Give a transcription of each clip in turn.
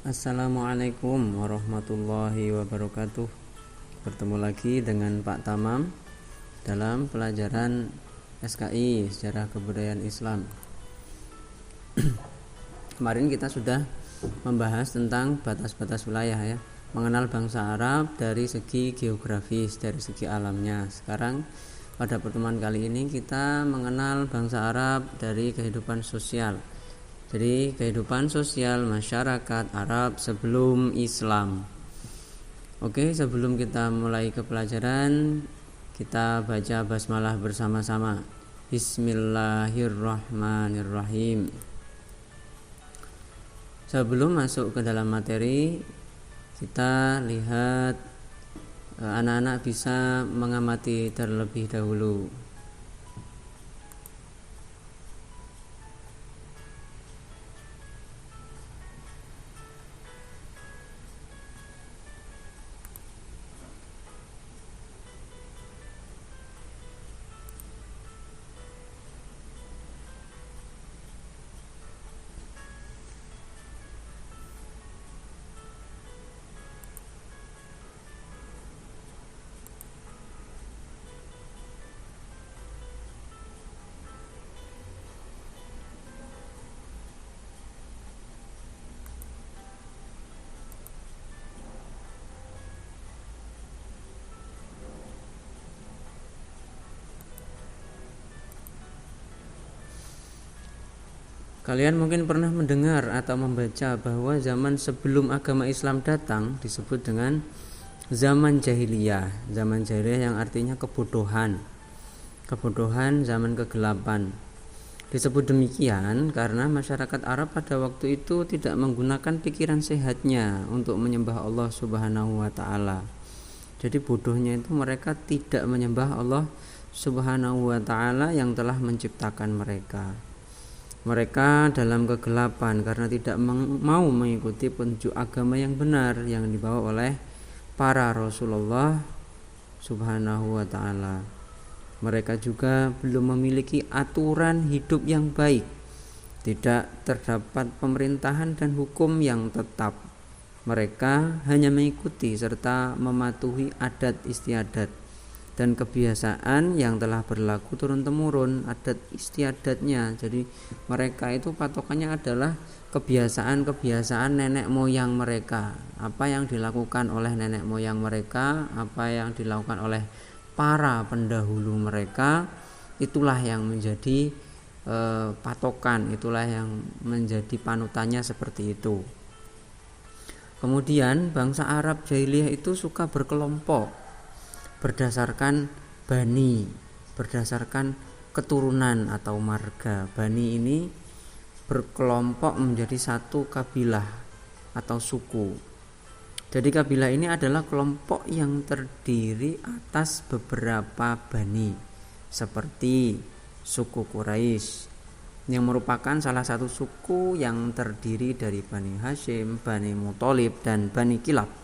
Assalamualaikum warahmatullahi wabarakatuh. Bertemu lagi dengan Pak Tamam dalam pelajaran SKI Sejarah Kebudayaan Islam. Kemarin kita sudah membahas tentang batas-batas wilayah ya, mengenal bangsa Arab dari segi geografis, dari segi alamnya. Sekarang pada pertemuan kali ini kita mengenal bangsa Arab dari kehidupan sosial. Jadi kehidupan sosial masyarakat Arab sebelum Islam. Oke, sebelum kita mulai ke pelajaran, kita baca basmalah bersama-sama. Bismillahirrahmanirrahim. Sebelum masuk ke dalam materi, kita lihat anak-anak bisa mengamati terlebih dahulu. Kalian mungkin pernah mendengar atau membaca bahwa zaman sebelum agama Islam datang disebut dengan zaman jahiliyah. Zaman jahiliyah yang artinya kebodohan, zaman kegelapan. Disebut demikian karena masyarakat Arab pada waktu itu tidak menggunakan pikiran sehatnya untuk menyembah Allah Subhanahu wa ta'ala. Jadi bodohnya itu mereka tidak menyembah Allah Subhanahu wa ta'ala yang telah menciptakan mereka. Mereka dalam kegelapan karena tidak mau mengikuti petunjuk agama yang benar yang dibawa oleh para Rasulullah Subhanahu wa ta'ala. Mereka juga belum memiliki aturan hidup yang baik. Tidak terdapat pemerintahan dan hukum yang tetap. Mereka hanya mengikuti serta mematuhi adat istiadat dan kebiasaan yang telah berlaku turun-temurun, adat istiadatnya. Jadi mereka itu patokannya adalah kebiasaan-kebiasaan nenek moyang mereka. Apa yang dilakukan oleh nenek moyang mereka, apa yang dilakukan oleh para pendahulu mereka, itulah yang menjadi patokan, itulah yang menjadi panutannya seperti itu. Kemudian bangsa Arab jahiliyah itu suka berkelompok berdasarkan bani, berdasarkan keturunan atau marga. Bani ini berkelompok menjadi satu kabilah atau suku. Jadi kabilah ini adalah kelompok yang terdiri atas beberapa bani, seperti suku Quraisy yang merupakan salah satu suku yang terdiri dari Bani Hashim, Bani Muthalib, dan Bani Kilab.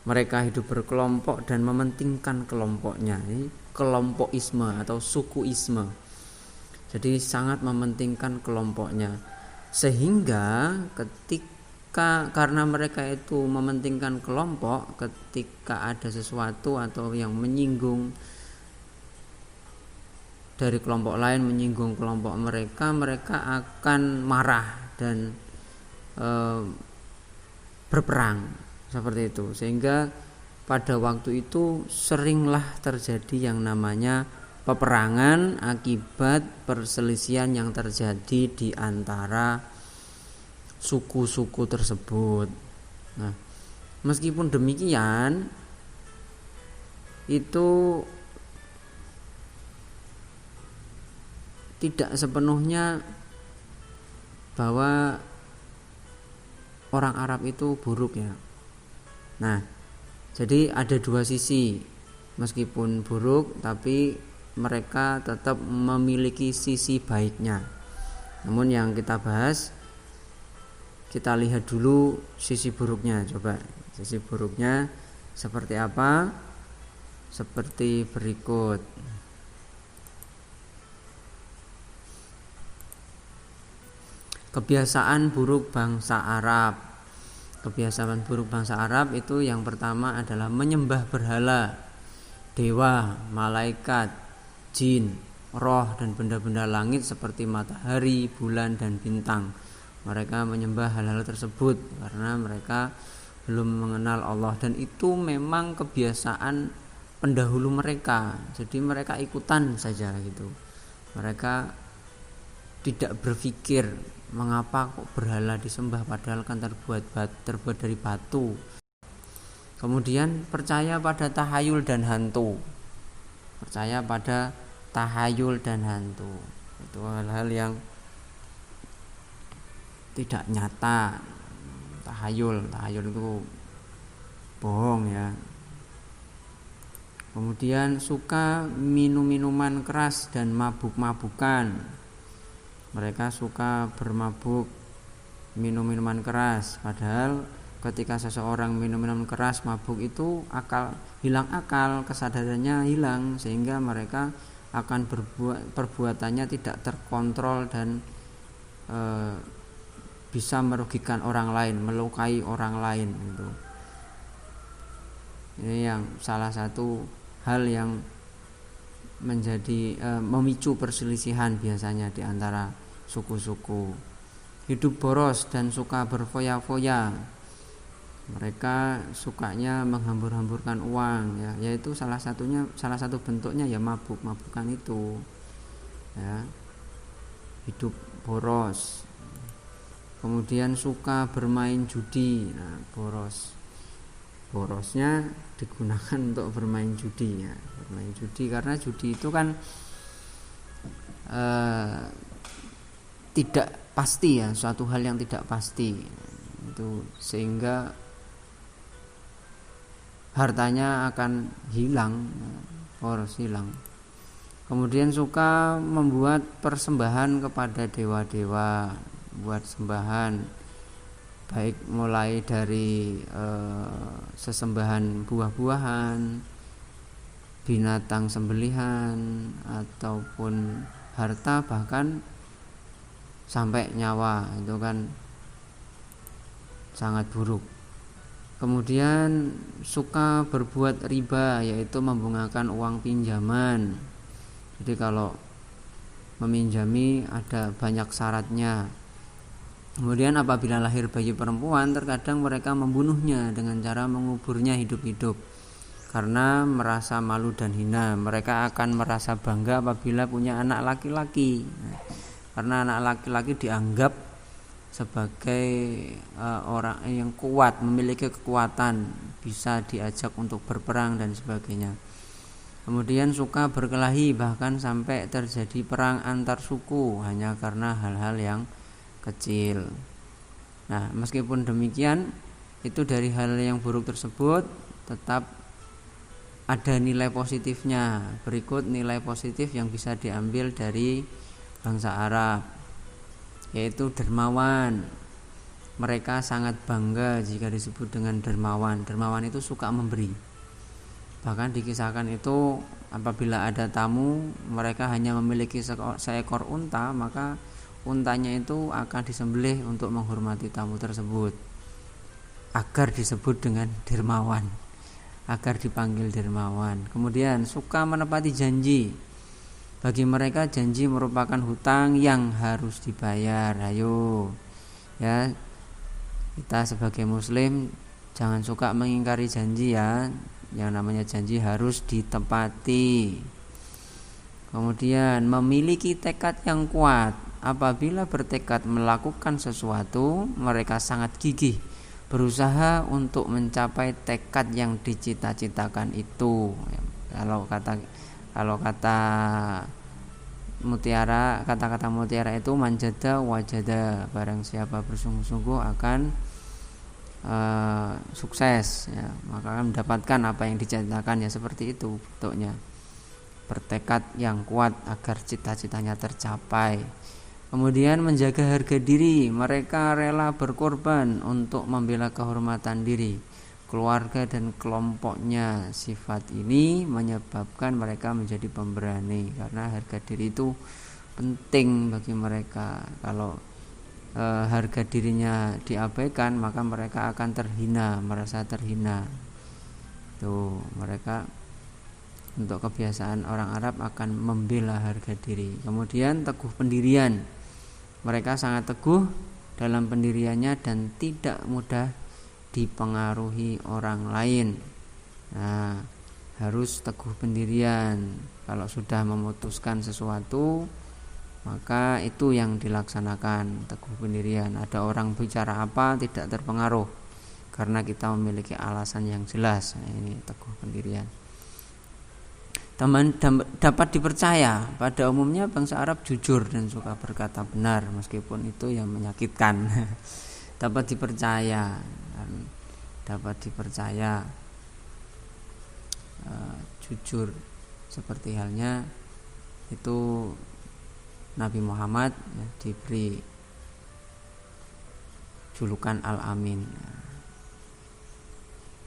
Mereka hidup berkelompok dan mementingkan kelompoknya. Ini kelompokisme atau sukuisme. Jadi sangat mementingkan kelompoknya. Sehingga karena mereka itu mementingkan kelompok, ketika ada sesuatu atau yang menyinggung dari kelompok lain, menyinggung kelompok mereka, mereka akan marah dan berperang. Seperti itu, sehingga pada waktu itu seringlah terjadi yang namanya peperangan akibat perselisihan yang terjadi di antara suku-suku tersebut. Nah, meskipun demikian, itu tidak sepenuhnya bahwa orang Arab itu buruk ya. Nah, jadi ada dua sisi. Meskipun buruk, tapi mereka tetap memiliki sisi baiknya. Namun yang kita bahas, kita lihat dulu sisi buruknya. Coba sisi buruknya seperti apa? Seperti berikut. Kebiasaan buruk bangsa Arab. Kebiasaan buruk bangsa Arab itu yang pertama adalah menyembah berhala, dewa, malaikat, jin, roh dan benda-benda langit seperti matahari, bulan dan bintang. Mereka menyembah hal-hal tersebut karena mereka belum mengenal Allah, dan itu memang kebiasaan pendahulu mereka. Jadi mereka ikutan saja gitu. Mereka tidak berpikir mengapa kok berhala disembah padahal kan terbuat dari batu. Kemudian percaya pada tahayul dan hantu. Percaya pada tahayul dan hantu. Itu hal-hal yang tidak nyata. Tahayul itu bohong ya. Kemudian suka minum-minuman keras dan mabuk-mabukan. Mereka suka bermabuk, minum minuman keras, padahal ketika seseorang minum minuman keras, mabuk itu hilang akal, kesadarannya hilang, sehingga mereka akan perbuatannya tidak terkontrol dan bisa merugikan orang lain, melukai orang lain gitu. Ini yang salah satu hal yang menjadi memicu perselisihan biasanya di antara suku-suku. Hidup boros dan suka berfoya-foya. Mereka sukanya menghambur-hamburkan uang ya, yaitu salah satu bentuknya ya mabukan itu. Ya. Hidup boros. Kemudian suka bermain judi. Nah, borosnya digunakan untuk bermain judi ya. Bermain judi karena judi itu kan tidak pasti ya, suatu hal yang tidak pasti itu, sehingga hartanya akan hilang, boros hilang. Kemudian suka membuat persembahan kepada dewa-dewa, buat sembahan, baik mulai dari sesembahan buah-buahan, binatang sembelihan, ataupun harta, bahkan sampai nyawa. Itu kan sangat buruk. Kemudian suka berbuat riba, yaitu membungakan uang pinjaman. Jadi kalau meminjami ada banyak syaratnya. Kemudian apabila lahir bayi perempuan, terkadang mereka membunuhnya dengan cara menguburnya hidup-hidup karena merasa malu dan hina. Mereka akan merasa bangga apabila punya anak laki-laki, karena anak laki-laki dianggap sebagai orang yang kuat, memiliki kekuatan, bisa diajak untuk berperang dan sebagainya. Kemudian suka berkelahi, bahkan sampai terjadi perang antar suku hanya karena hal-hal yang kecil. Nah, meskipun demikian, itu dari hal yang buruk tersebut tetap ada nilai positifnya. Berikut nilai positif yang bisa diambil dari bangsa Arab, yaitu dermawan. Mereka sangat bangga jika disebut dengan dermawan. Dermawan itu suka memberi. Bahkan dikisahkan itu apabila ada tamu, mereka hanya memiliki seekor unta, maka untanya itu akan disembelih untuk menghormati tamu tersebut, agar disebut dengan dermawan, agar dipanggil dermawan. Kemudian suka menepati janji. Bagi mereka janji merupakan hutang yang harus dibayar. Ayo ya, kita sebagai muslim jangan suka mengingkari janji ya. Yang namanya janji harus ditepati. Kemudian memiliki tekad yang kuat. Apabila bertekad melakukan sesuatu, mereka sangat gigih, berusaha untuk mencapai tekad yang dicita-citakan itu. Kalau kata mutiara, kata-kata mutiara itu manjada wajada, barang siapa bersungguh-sungguh akan sukses ya, maka akan mendapatkan apa yang dicita-citakan ya, seperti itu bentuknya. Bertekad yang kuat agar cita-citanya tercapai. Kemudian menjaga harga diri. Mereka rela berkorban untuk membela kehormatan diri, keluarga dan kelompoknya. Sifat ini menyebabkan mereka menjadi pemberani, karena harga diri itu penting bagi mereka. Kalau harga dirinya diabaikan, maka mereka akan terhina, merasa terhina. Tuh, mereka untuk kebiasaan orang Arab akan membela harga diri. Kemudian teguh pendirian. Mereka sangat teguh dalam pendiriannya dan tidak mudah dipengaruhi orang lain. Nah, harus teguh pendirian. Kalau sudah memutuskan sesuatu, maka itu yang dilaksanakan, teguh pendirian. Ada orang bicara apa tidak terpengaruh karena kita memiliki alasan yang jelas. Nah, ini teguh pendirian. Teman dapat dipercaya. Pada umumnya bangsa Arab jujur dan suka berkata benar meskipun itu yang menyakitkan. Dapat dipercaya, jujur, seperti halnya itu Nabi Muhammad ya, diberi julukan Al-Amin.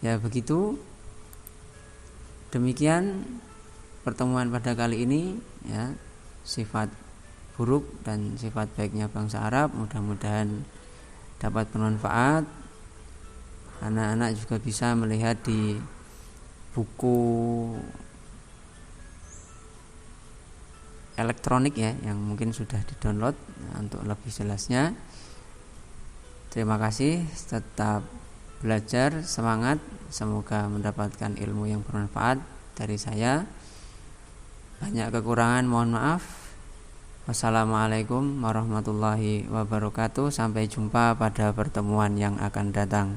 Ya begitu. Demikian pertemuan pada kali ini ya, sifat buruk dan sifat baiknya bangsa Arab. Mudah-mudahan dapat bermanfaat. Anak-anak juga bisa melihat di buku elektronik ya, yang mungkin sudah di-download untuk lebih jelasnya. Terima kasih, tetap belajar, semangat, semoga mendapatkan ilmu yang bermanfaat dari saya. Banyak kekurangan, mohon maaf. Wassalamualaikum warahmatullahi wabarakatuh. Sampai jumpa pada pertemuan yang akan datang.